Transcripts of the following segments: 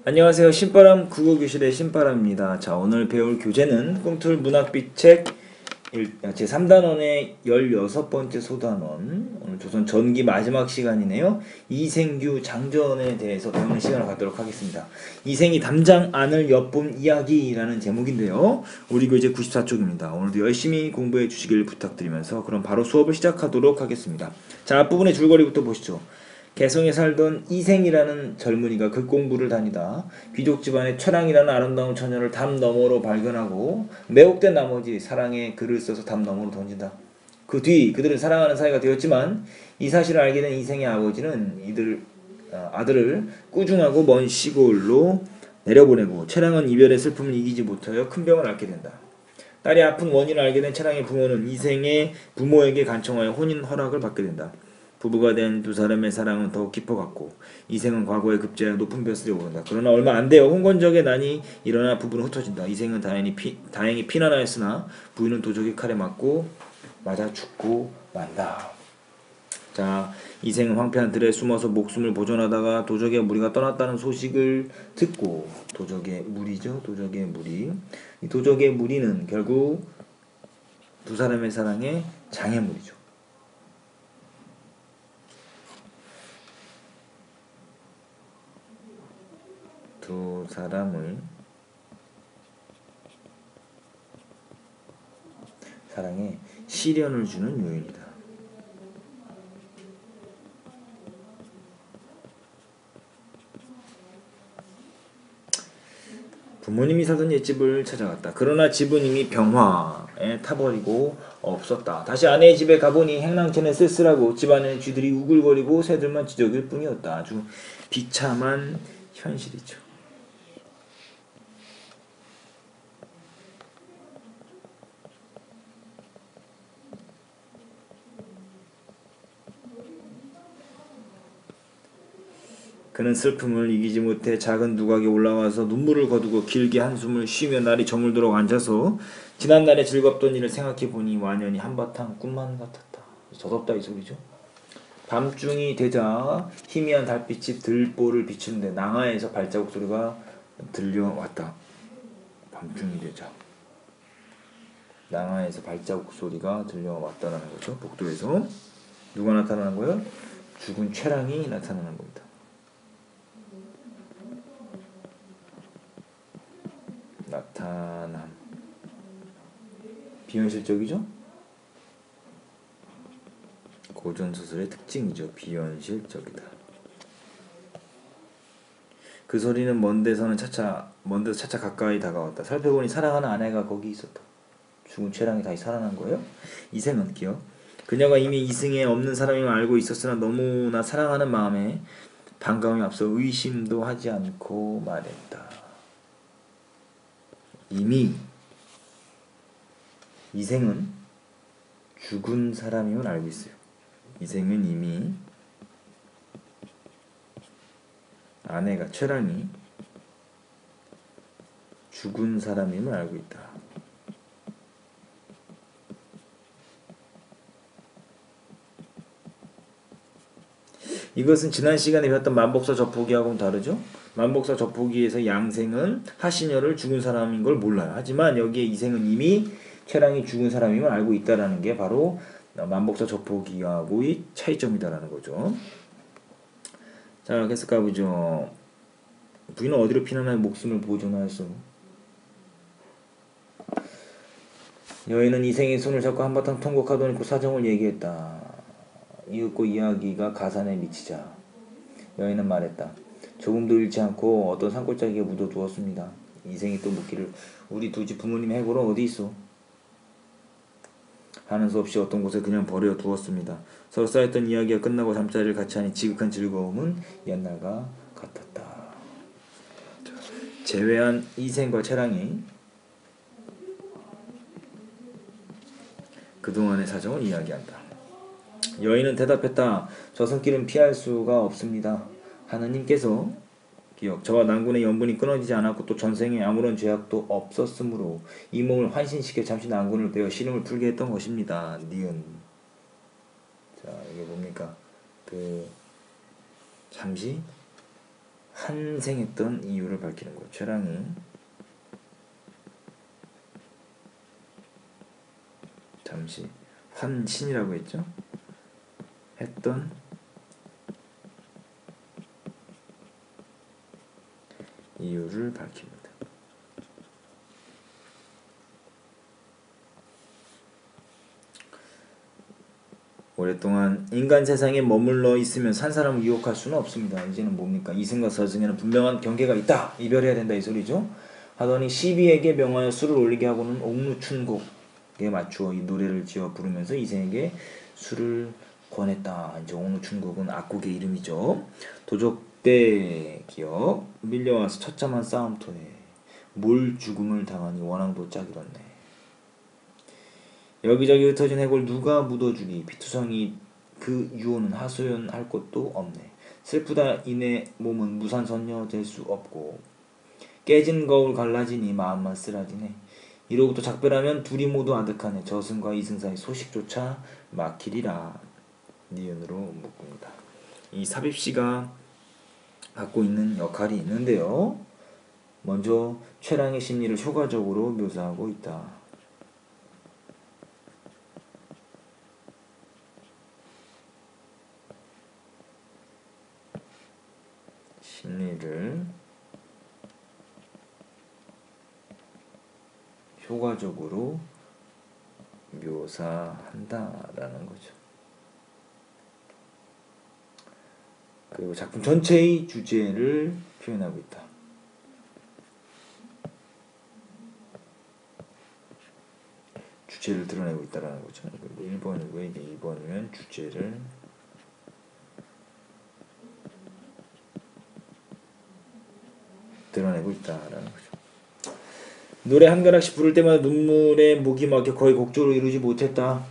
안녕하세요. 신바람 국어교실의 신바람입니다. 자, 오늘 배울 교재는 꿈틀 문학비 책 제3단원의 16번째 소단원, 오늘 조선 전기 마지막 시간이네요. 이생규 장전에 대해서 배우는 시간을 갖도록 하겠습니다. 이생이 담장 안을 엿본 이야기라는 제목인데요. 우리 교재 94쪽입니다. 오늘도 열심히 공부해 주시길 부탁드리면서 그럼 바로 수업을 시작하도록 하겠습니다. 자, 앞부분의 줄거리부터 보시죠. 개성에 살던 이생이라는 젊은이가 극공부를 다니다 귀족 집안의 최랑이라는 아름다운 처녀를 담 너머로 발견하고 매혹된 나머지 사랑의 글을 써서 담 너머로 던진다. 그 뒤 그들은 사랑하는 사이가 되었지만 이 사실을 알게 된 이생의 아버지는 아들을 꾸중하고 먼 시골로 내려보내고 최랑은 이별의 슬픔을 이기지 못하여 큰 병을 앓게 된다. 딸이 아픈 원인을 알게 된 최랑의 부모는 이생의 부모에게 간청하여 혼인 허락을 받게 된다. 부부가 된 두 사람의 사랑은 더욱 깊어갔고 이생은 과거에 급제하여 높은 벼슬에 오른다. 그러나 얼마 안 되어 홍건적의 난이 일어나 부부는 흩어진다. 이생은 다행히 피난하였으나 부인은 도적의 칼에 맞아 죽고 만다. 자, 이생은 황폐한 들에 숨어서 목숨을 보존하다가 도적의 무리가 떠났다는 소식을 듣고 도적의 무리. 이 도적의 무리는 결국 두 사람의 사랑의 장애물이죠. 두 사람을 사랑에 시련을 주는 요인이다. 부모님이 사던 옛집을 찾아갔다. 그러나 집은 이미 병화에 타버리고 없었다. 다시 아내의 집에 가보니 행랑채는 쓸쓸하고 집안에 쥐들이 우글거리고 새들만 지저귀일 뿐이었다. 아주 비참한 현실이죠. 그는 슬픔을 이기지 못해 작은 누각에 올라와서 눈물을 거두고 길게 한숨을 쉬며 날이 저물도록 앉아서 지난날의 즐겁던 일을 생각해보니 완연히 한바탕 꿈만 같았다. 저덥다 이 소리죠. 밤중이 되자 희미한 달빛이 들보를 비추는데 낭하에서 발자국 소리가 들려왔다. 밤중이 되자 낭하에서 발자국 소리가 들려왔다는 거죠. 복도에서 누가 나타나는 거예요? 죽은 최랑이 나타나는 겁니다. 나타남. 비현실적이죠? 고전소설의 특징이죠. 비현실적이다. 그 소리는 먼 데서 차차 가까이 다가왔다. 살펴보니 사랑하는 아내가 거기 있었다. 죽은 최랑이 다시 살아난 거예요? 이생은 기억. 그녀가 이미 이승에 없는 사람임을 알고 있었으나 너무나 사랑하는 마음에 반가움이 앞서 의심도 하지 않고 말했다. 이미 이생은 죽은 사람임을 알고 있어요. 이생은 이미 아내가 최랑이 죽은 사람임을 알고 있다. 이것은 지난 시간에 배웠던 만복사 젖보기하고는 다르죠? 만복사 젖보기에서 양생은 하시녀를 죽은 사람인 걸 몰라요. 하지만 여기에 이생은 이미 최랑이 죽은 사람임을 알고 있다는 게 바로 만복사 젖보기하고의 차이점이다라는 거죠. 자, 계속 가보죠. 부인은 어디로 피난하여 목숨을 보존하였소? 여인은 이생의 손을 잡고 한바탕 통곡하더니 그 사정을 얘기했다. 이윽고 이야기가 가산에 미치자 여인은 말했다. 조금도 잃지 않고 어떤 산골짜기에 묻어두었습니다. 이생이 또 묻기를 우리 두 집 부모님의 해골은 어디 있어? 하는 수 없이 어떤 곳에 그냥 버려두었습니다. 서로 쌓였던 이야기가 끝나고 잠자리를 같이 하니 지극한 즐거움은 옛날과 같았다. 제외한 이생과 최랑이 그동안의 사정을 이야기한다. 여인은 대답했다. 저 손길은 피할 수가 없습니다. 하느님께서 기억 저와 난군의 연분이 끊어지지 않았고 또 전생에 아무런 죄악도 없었으므로 이 몸을 환신시켜 잠시 난군을 베어 시름을 풀게 했던 것입니다. 니은. 자, 이게 뭡니까? 잠시 환생했던 이유를 밝히는 거. 최랑이 잠시 환신이라고 했죠. 했던 이유를 밝힙니다. 오랫동안 인간 세상에 머물러 있으면 산 사람을 유혹할 수는 없습니다. 이제는 뭡니까? 이승과 서승에는 분명한 경계가 있다. 이별해야 된다 이 소리죠. 하더니 시비에게 명하여 술을 올리게 하고는 옥루춘곡에 맞추어 이 노래를 지어 부르면서 이생에게 술을 권했다. 이제 옥루춘곡은 악곡의 이름이죠. 도적대 기억 밀려와서 처참한 싸움터에 몰 죽음을 당하니 원앙도 짝이었네. 여기저기 흩어진 해골 누가 묻어주기. 피투성이 그 유호는 하소연할 것도 없네. 슬프다 이내 몸은 무산선녀 될 수 없고 깨진 거울 갈라지니 마음만 쓰라지네. 이로부터 작별하면 둘이 모두 아득하네. 저승과 이승 사이 소식조차 막히리라. 니은으로 묶습니다. 이 삽입시가 갖고 있는 역할이 있는데요. 먼저 최랑의 심리를 효과적으로 묘사하고 있다. 심리를 효과적으로 묘사한다라는 거죠. 그리고 작품 전체의 주제를 표현하고 있다. 주제를 드러내고 있다라는 거죠. 1번이고 이게 2번이면 주제를 드러내고 있다라는 거죠. 노래 한 가락씩 부를 때마다 눈물에 목이 막혀 거의 곡조로 이루지 못했다.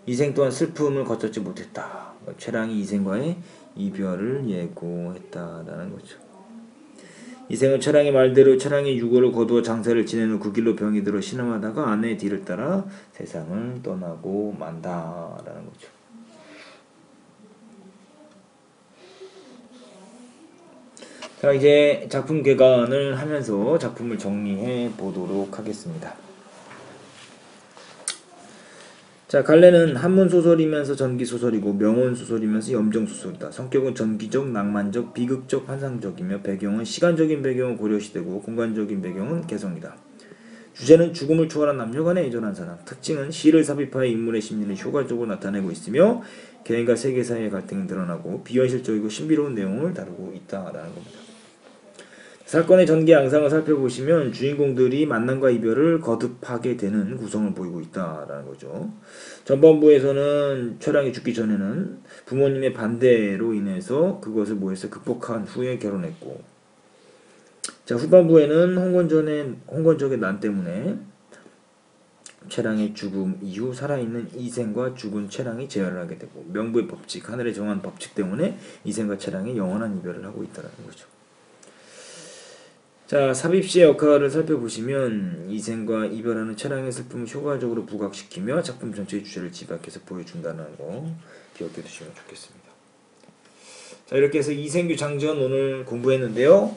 이생 또한 슬픔을 거쳤지 못했다. 최랑이 이생과의 이별을 예고했다라는 거죠. 이생은 최랑의 말대로 최랑의 유고를 거두어 장사를 지낸 후 그 길로 병이 들어 신음하다가 아내의 뒤를 따라 세상을 떠나고 만다라는 거죠. 자, 이제 작품 개관을 하면서 작품을 정리해 보도록 하겠습니다. 자, 갈래는 한문소설이면서 전기소설이고 명언소설이면서 염정소설이다. 성격은 전기적, 낭만적, 비극적, 환상적이며 배경은 시간적인 배경은 고려시대고 공간적인 배경은 개성이다. 주제는 죽음을 초월한 남녀간의 애절한 사랑. 특징은 시를 삽입하여 인물의 심리를 효과적으로 나타내고 있으며 개인과 세계 사이의 갈등이 드러나고 비현실적이고 신비로운 내용을 다루고 있다라는 겁니다. 사건의 전개 양상을 살펴보시면 주인공들이 만남과 이별을 거듭하게 되는 구성을 보이고 있다라는 거죠. 전반부에서는 최랑이 죽기 전에는 부모님의 반대로 인해서 그것을 뭐했어요? 극복한 후에 결혼했고, 자, 후반부에는 홍건적의 난 때문에 최랑의 죽음 이후 살아있는 이생과 죽은 최랑이 재활을 하게 되고, 명부의 법칙, 하늘에 정한 법칙 때문에 이생과 최랑이 영원한 이별을 하고 있다는 거죠. 자, 삽입시의 역할을 살펴보시면 이생과 이별하는 최랑의 슬픔을 효과적으로 부각시키며 작품 전체의 주제를 집약해서 보여준다는 거 기억해 두시면 좋겠습니다. 자, 이렇게 해서 이생규 장전 오늘 공부했는데요.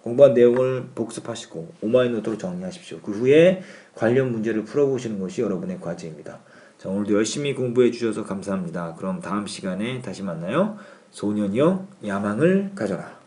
공부한 내용을 복습하시고 오마이노트로 정리하십시오. 그 후에 관련 문제를 풀어보시는 것이 여러분의 과제입니다. 자, 오늘도 열심히 공부해 주셔서 감사합니다. 그럼 다음 시간에 다시 만나요. 소년이여 야망을 가져라.